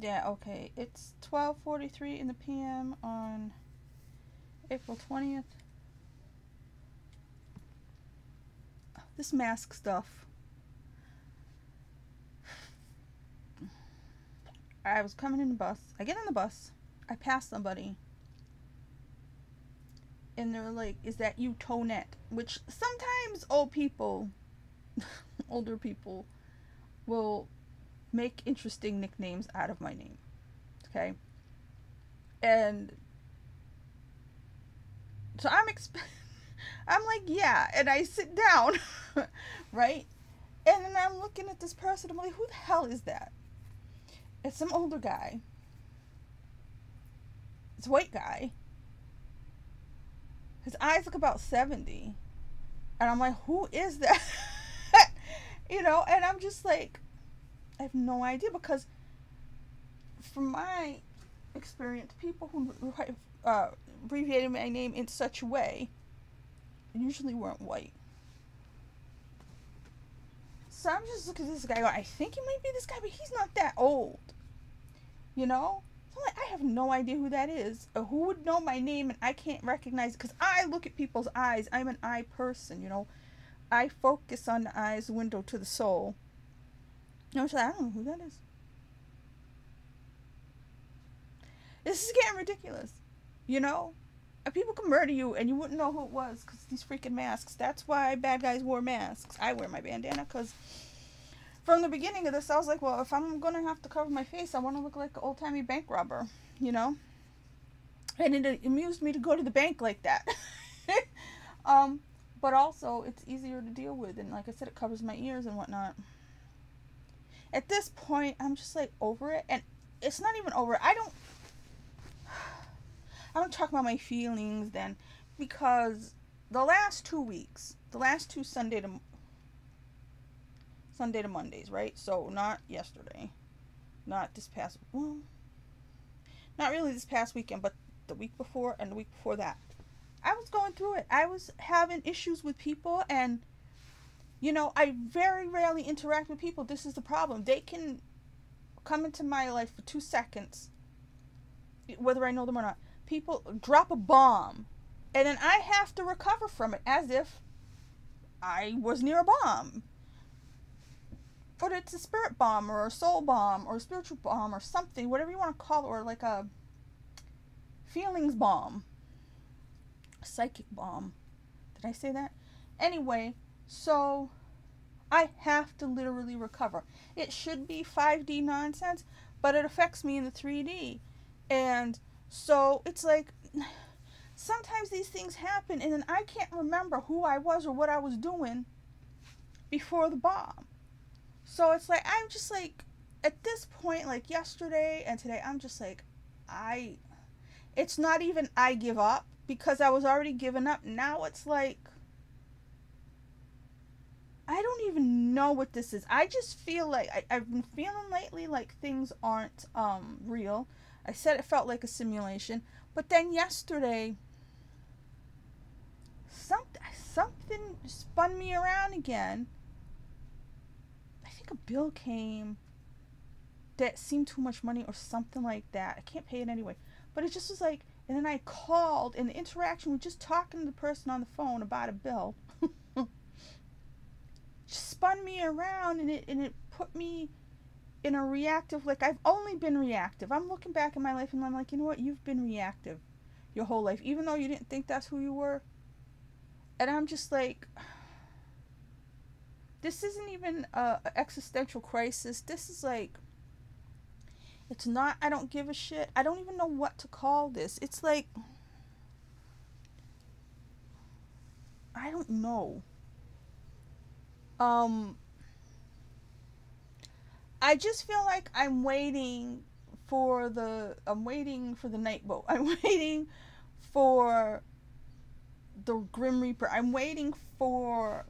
Yeah, okay. It's 12:43 in the PM on April 20th. This mask stuff. I was coming in the bus. I get on the bus. I pass somebody. And they're like, "Is that you, Tonette?" Which sometimes older people will make interesting nicknames out of my name. Okay? And so I'm like, "Yeah." And I sit down, right? And then I'm looking at this person. I'm like, "Who the hell is that?" It's some older guy. It's a white guy. His eyes look about 70. And I'm like, "Who is that?" And I'm just like, I have no idea, because from my experience, people who abbreviated my name in such a way usually weren't white. So I'm just looking at this guy going, I think he might be this guy, but he's not that old. You know? So I'm like, I have no idea who that is. Or who would know my name and I can't recognize it, because I look at people's eyes. I'm an eye person. I focus on the eyes, window to the soul. So I don't know who that is. This is getting ridiculous. And people can murder you and you wouldn't know who it was, because these freaking masks. That's why bad guys wore masks. I wear my bandana because from the beginning of this, I was like, well, if I'm going to have to cover my face, I want to look like an old-timey bank robber, And it amused me to go to the bank like that. But also, it's easier to deal with. And like I said, it covers my ears and whatnot. At this point, I'm just like over it. And it's not even over. I don't talk about my feelings then, because the last 2 weeks, the last two Sunday to Mondays, right? So not yesterday, not this past, well, not really this past weekend, but the week before and the week before that. I was going through it. I was having issues with people, and I very rarely interact with people. This is the problem. They can come into my life for 2 seconds, whether I know them or not. People drop a bomb, and then I have to recover from it as if I was near a bomb. But it's a spirit bomb or a soul bomb or a spiritual bomb or something, whatever you want to call it, or like a feelings bomb, a psychic bomb. Did I say that? Anyway, so I have to literally recover. It should be 5D nonsense, but it affects me in the 3D. And so it's like, sometimes these things happen and then I can't remember who I was or what I was doing before the bomb. So it's like, I'm just like, at this point, like yesterday and today, I'm just like, it's not even I give up, because I was already giving up. Now it's like, I don't even know what this is. I just feel like, I've been feeling lately like things aren't real. I said it felt like a simulation. But then yesterday, something spun me around again. I think a bill came that seemed too much money or something like that. I can't pay it anyway. But it just was like, and then I called, and the interaction was just talking to the person on the phone about a bill. Just spun me around, and it put me in a reactive, like, I've only been reactive. I'm looking back in my life and I'm like, you know what? You've been reactive your whole life, even though you didn't think that's who you were. And I'm just like, this isn't even a existential crisis. This is like, it's not, I don't give a shit. I don't even know what to call this. It's like, I don't know. I just feel like I'm waiting for the night boat. I'm waiting for the Grim Reaper. I'm waiting for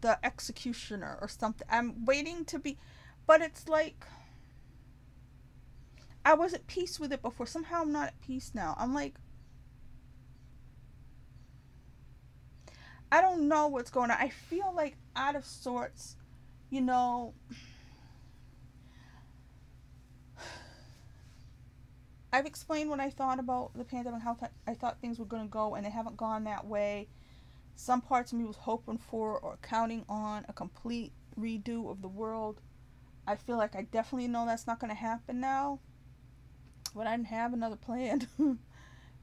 the executioner or something. I'm waiting to be, but it's like, I was at peace with it before. Somehow I'm not at peace now. I'm like, I don't know what's going on. I feel like out of sorts, I've explained what I thought about the pandemic, how I thought things were going to go, and they haven't gone that way. Some parts of me was hoping for or counting on a complete redo of the world. I feel like I definitely know that's not going to happen now. But I didn't have another plan.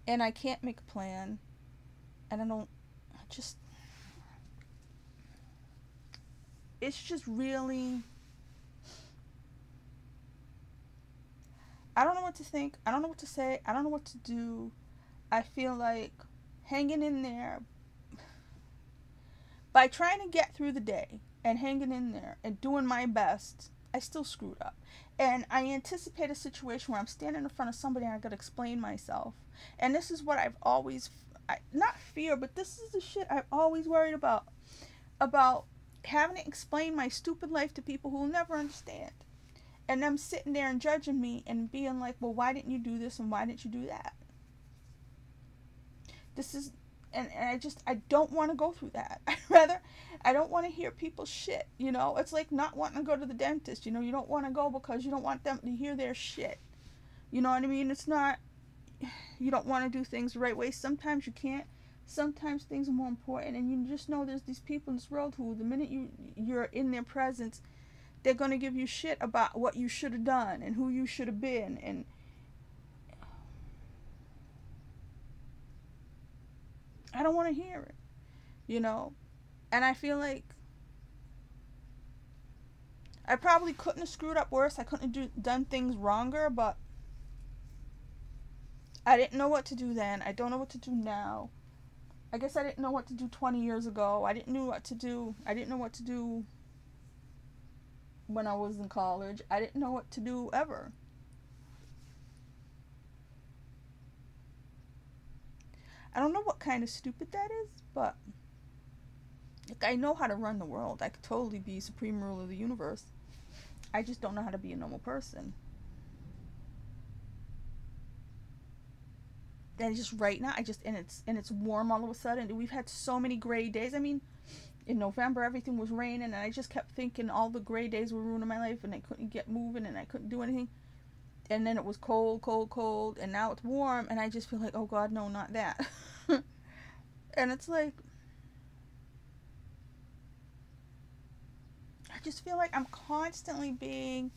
And I can't make a plan. And it's just really, I don't know what to think. I don't know what to say. I don't know what to do. I feel like hanging in there, by trying to get through the day and hanging in there and doing my best, I still screwed up. And I anticipate a situation where I'm standing in front of somebody and I gotta explain myself. And this is what I've always, not fear, but this is the shit I've always worried about having to explain my stupid life to people who will never understand. And them sitting there and judging me and being like, well, why didn't you do this and why didn't you do that? This is, and I don't want to go through that. I don't want to hear people's shit, you know? It's like not wanting to go to the dentist, you know? You don't want to go because you don't want them to hear their shit. You know what I mean? It's not, you don't want to do things the right way. Sometimes you can't. Sometimes things are more important, and you just know there's these people in this world who, the minute you're in their presence, they're going to give you shit about what you should have done and who you should have been. And I don't want to hear it, you know? And I feel like I probably couldn't have screwed up worse. I couldn't have done things wronger, but I didn't know what to do then. I don't know what to do now. I guess I didn't know what to do 20 years ago. I didn't know what to do. I didn't know what to do when I was in college. I didn't know what to do ever. I don't know what kind of stupid that is, but like, I know how to run the world. I could totally be supreme ruler of the universe. I just don't know how to be a normal person. And just right now, and it's warm all of a sudden. We've had so many gray days. I mean, in November everything was raining, and I just kept thinking all the gray days were ruining my life, and I couldn't get moving, and I couldn't do anything. And then it was cold, and now it's warm, and I just feel like, oh God, no, not that. And it's like, I just feel like I'm constantly being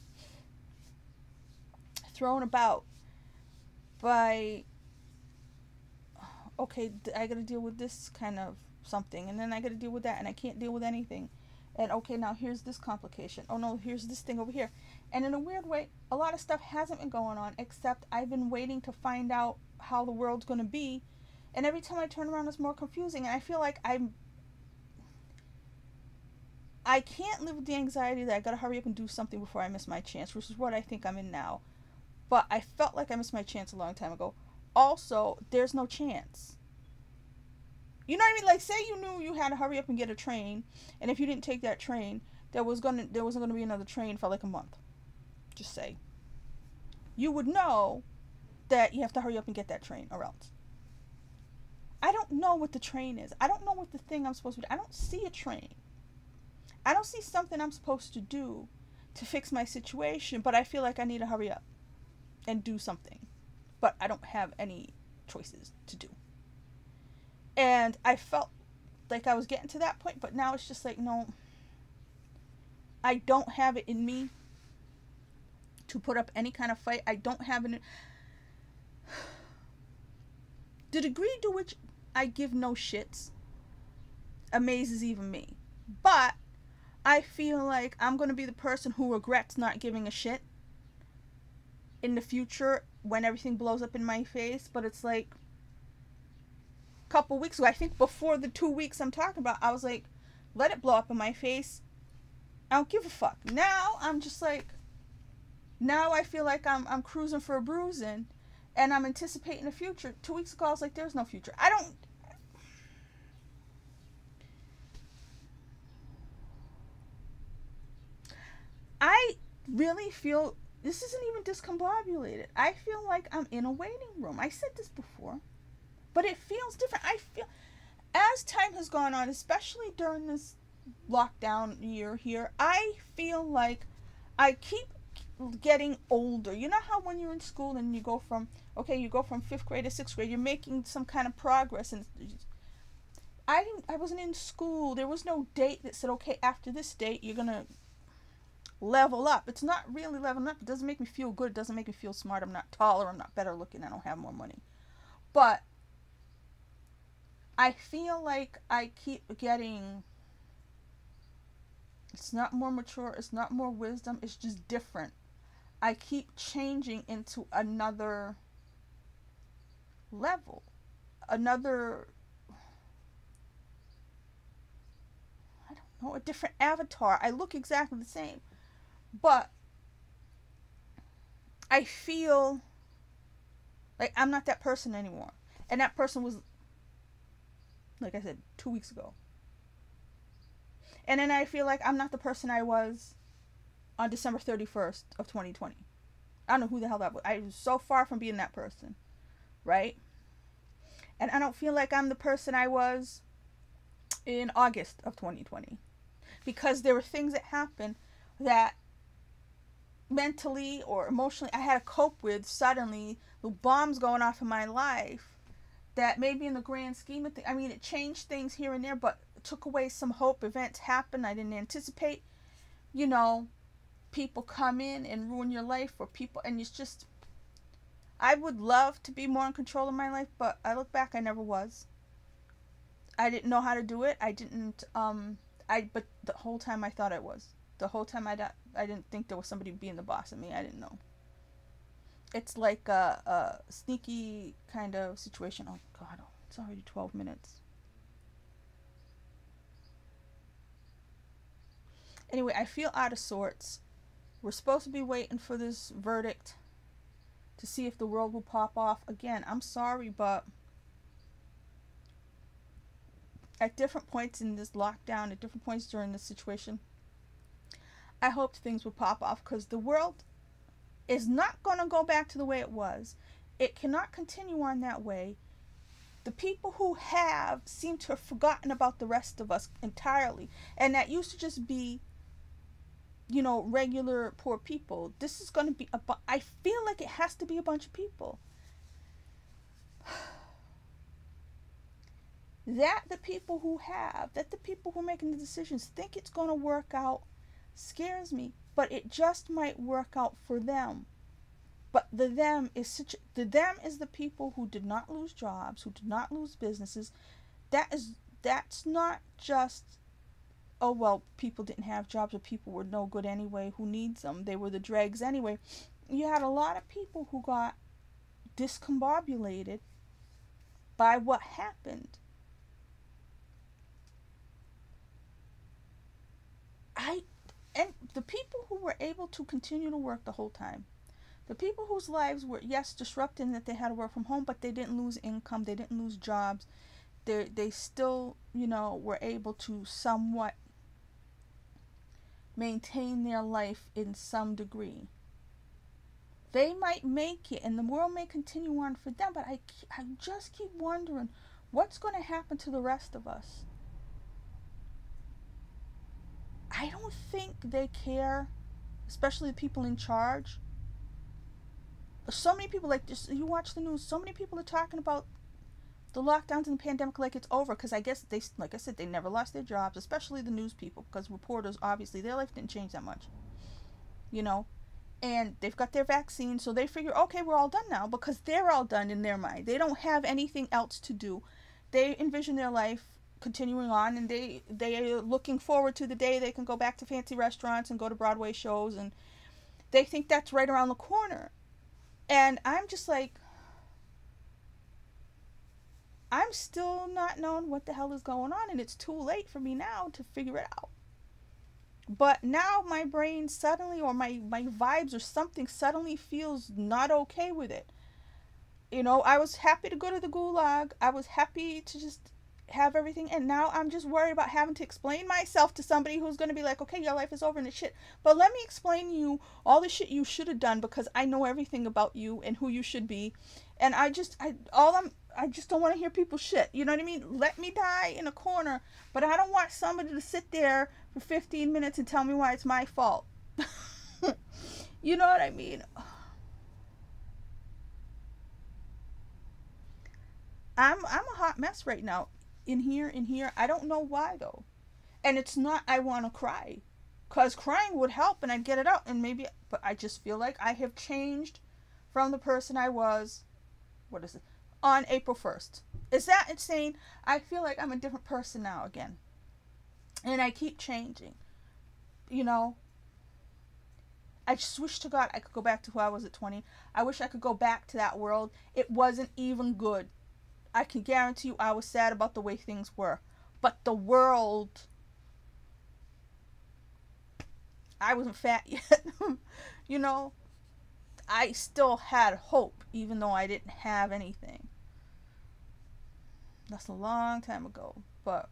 thrown about by, okay, I gotta deal with this kind of something, and then I gotta deal with that, and I can't deal with anything. And okay, now here's this complication. Oh no, here's this thing over here. And in a weird way, a lot of stuff hasn't been going on, except I've been waiting to find out how the world's gonna be. And every time I turn around, it's more confusing. And I feel like I can't live with the anxiety that I gotta hurry up and do something before I miss my chance, which is what I think I'm in now. But I felt like I missed my chance a long time ago. Also, there's no chance. You know what I mean? Like, say you knew you had to hurry up and get a train, and if you didn't take that train, there wasn't gonna be another train for like a month. Just say. You would know that you have to hurry up and get that train, or else. I don't know what the train is. I don't know what the thing I'm supposed to do. I don't see a train. I don't see something I'm supposed to do to fix my situation, but I feel like I need to hurry up and do something. But I don't have any choices to do. And I felt like I was getting to that point, but now it's just like, no, I don't have it in me to put up any kind of fight. I don't have it. The degree to which I give no shits amazes even me. But I feel like I'm going to be the person who regrets not giving a shit in the future when everything blows up in my face. But it's like, couple weeks ago, I think before the 2 weeks I'm talking about, I was like, let it blow up in my face. I don't give a fuck. Now I'm just like, now I feel like I'm cruising for a bruising, and I'm anticipating the future. 2 weeks ago I was like, there's no future. I really feel, this isn't even discombobulated. I feel like I'm in a waiting room. I said this before. But it feels different. I feel, as time has gone on, especially during this lockdown year here, I feel like I keep getting older. You know how when you're in school and you go from, okay, you go from 5th grade to 6th grade, you're making some kind of progress. And I wasn't in school. There was no date that said, okay, after this date, you're going to level up. It's not really leveling up. It doesn't make me feel good. It doesn't make me feel smart. I'm not taller. I'm not better looking. I don't have more money. But I feel like I keep getting, it's not more mature. It's not more wisdom. It's just different. I keep changing into another level, another, I don't know, a different avatar. I look exactly the same, but I feel like I'm not that person anymore. And that person was, like I said, 2 weeks ago. And then I feel like I'm not the person I was on December 31st of 2020. I don't know who the hell that was. I was so far from being that person, right? And I don't feel like I'm the person I was in August of 2020. Because there were things that happened that mentally or emotionally I had to cope with suddenly. The bombs going off in my life that maybe in the grand scheme of things, I mean, it changed things here and there, but it took away some hope. Events happened I didn't anticipate. You know, people come in and ruin your life, or people, and it's just, I would love to be more in control of my life, but I look back, I never was. I didn't know how to do it. I didn't, but the whole time I thought I was. The whole time I didn't think there was somebody being the boss of me. I didn't know. It's like a sneaky kind of situation. Oh God, it's already 12 minutes. Anyway, I feel out of sorts. We're supposed to be waiting for this verdict to see if the world will pop off again. I'm sorry, but at different points in this lockdown, at different points during this situation, I hoped things would pop off, because the world is not going to go back to the way it was. It cannot continue on that way. The people who have seem to have forgotten about the rest of us entirely. And that used to just be, you know, regular poor people. This is going to be, I feel like it has to be a bunch of people. That the people who have, that the people who are making the decisions think it's going to work out scares me. But it just might work out for them. But the them is the people who did not lose jobs, who did not lose businesses. That's not just, oh well, people didn't have jobs, or people were no good anyway, who needs them, they were the dregs anyway. You had a lot of people who got discombobulated by what happened. And the people who were able to continue to work the whole time, the people whose lives were, yes, disrupted, that they had to work from home, but they didn't lose income, they didn't lose jobs, they still, you know, were able to somewhat maintain their life in some degree. They might make it, and the world may continue on for them, but I just keep wondering what's going to happen to the rest of us. I don't think they care, especially the people in charge. So many people, like, just, you watch the news, so many people are talking about the lockdowns and the pandemic like it's over, because I guess they, like I said, they never lost their jobs, especially the news people, because reporters, obviously, their life didn't change that much, you know, and they've got their vaccine, so they figure, okay, we're all done now, because they're all done in their mind. They don't have anything else to do. They envision their life continuing on, and they are looking forward to the day they can go back to fancy restaurants and go to Broadway shows, and they think that's right around the corner. And I'm just like, I'm still not knowing what the hell is going on, and it's too late for me now to figure it out. But now my brain suddenly, or my vibes or something suddenly feels not okay with it. You know, I was happy to go to the gulag. I was happy to just have everything, and now I'm just worried about having to explain myself to somebody who's going to be like, okay, your life is over and it's shit, but let me explain to you all the shit you should have done, because I know everything about you and who you should be, and I just don't want to hear people's shit, you know what I mean? Let me die in a corner, but I don't want somebody to sit there for 15 minutes and tell me why it's my fault. You know what I mean? I'm a hot mess right now. In here. I don't know why though. And it's not I want to cry. Cuz crying would help and I'd get it out and maybe, but I just feel like I have changed from the person I was, what is it? On April 1st. Is that insane? I feel like I'm a different person now again. And I keep changing. You know, I just wish to God I could go back to who I was at 20. I wish I could go back to that world. It wasn't even good. I can guarantee you I was sad about the way things were. But the world, I wasn't fat yet. You know, I still had hope even though I didn't have anything. That's a long time ago. But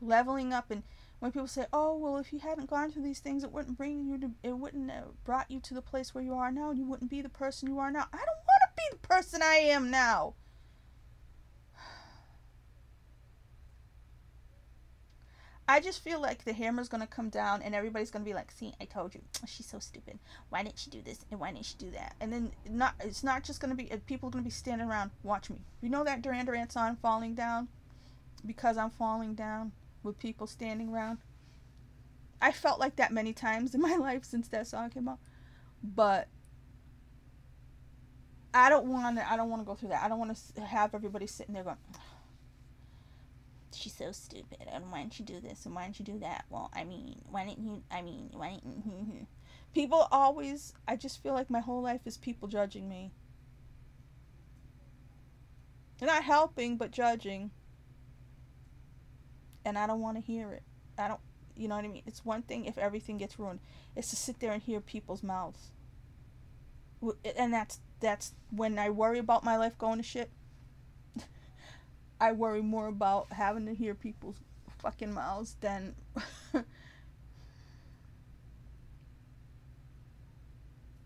leveling up, and when people say, "Oh, well, if you hadn't gone through these things, it wouldn't bring you to, it wouldn't have brought you to the place where you are now, and you wouldn't be the person you are now." I don't want to be the person I am now. I just feel like the hammer's gonna come down, and everybody's gonna be like, "See, I told you, she's so stupid. Why didn't she do this? And why didn't she do that?" And then it's not just gonna be people are gonna be standing around. Watch me. You know that Duran Duran song, "Falling Down," because I'm falling down with people standing around. I felt like that many times in my life since that song came out. But I don't want to go through that. I don't want to have everybody sitting there going, "She's so stupid, and why didn't you do this, and why didn't you do that? Well, I mean, why didn't you, I mean, why didn't you?" People always, I just feel like my whole life is people judging me. They're not helping, but judging. And I don't want to hear it. I don't, you know what I mean? It's one thing if everything gets ruined. It's to sit there and hear people's mouths. And that's when I worry about my life going to shit. I worry more about having to hear people's fucking mouths than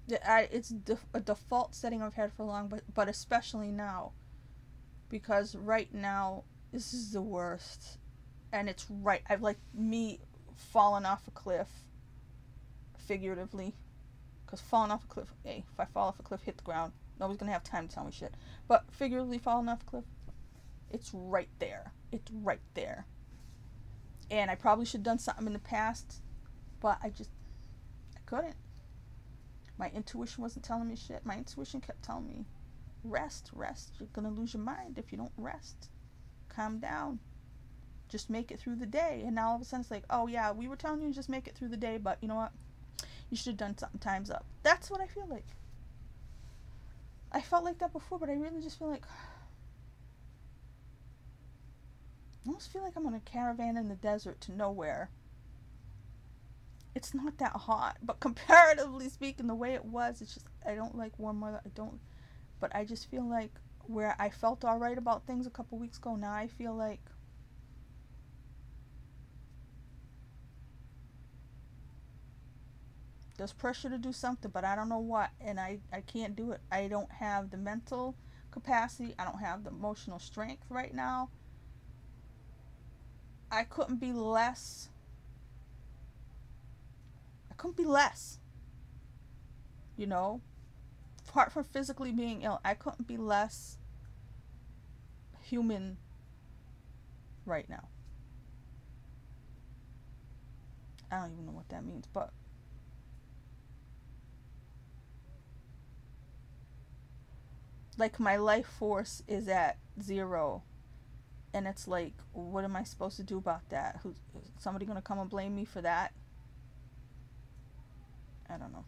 it's a default setting I've had for long, but especially now, because right now this is the worst, and it's right. I've like me falling off a cliff, figuratively, because falling off a cliff. Hey, if I fall off a cliff, hit the ground, nobody's gonna have time to tell me shit. But figuratively falling off a cliff, it's right there. It's right there. And I probably should have done something in the past, but I couldn't. My intuition wasn't telling me shit. My intuition kept telling me, rest. You're going to lose your mind if you don't rest. Calm down. Just make it through the day. And now all of a sudden it's like, "Oh yeah, we were telling you to just make it through the day, but you know what? You should have done something. Time's up." That's what I feel like. I felt like that before, but I really just feel like, I almost feel like I'm on a caravan in the desert to nowhere. It's not that hot, but comparatively speaking, the way it was, it's just, I don't like warm weather. I don't, but I just feel like where I felt alright about things a couple weeks ago, now I feel like there's pressure to do something, but I don't know what, and I can't do it. I don't have the mental capacity. I don't have the emotional strength right now. I couldn't be less. You know? Apart from physically being ill, I couldn't be less human right now. I don't even know what that means, but like my life force is at 0. And it's like, what am I supposed to do about that? Who's somebody gonna come and blame me for that? I don't know.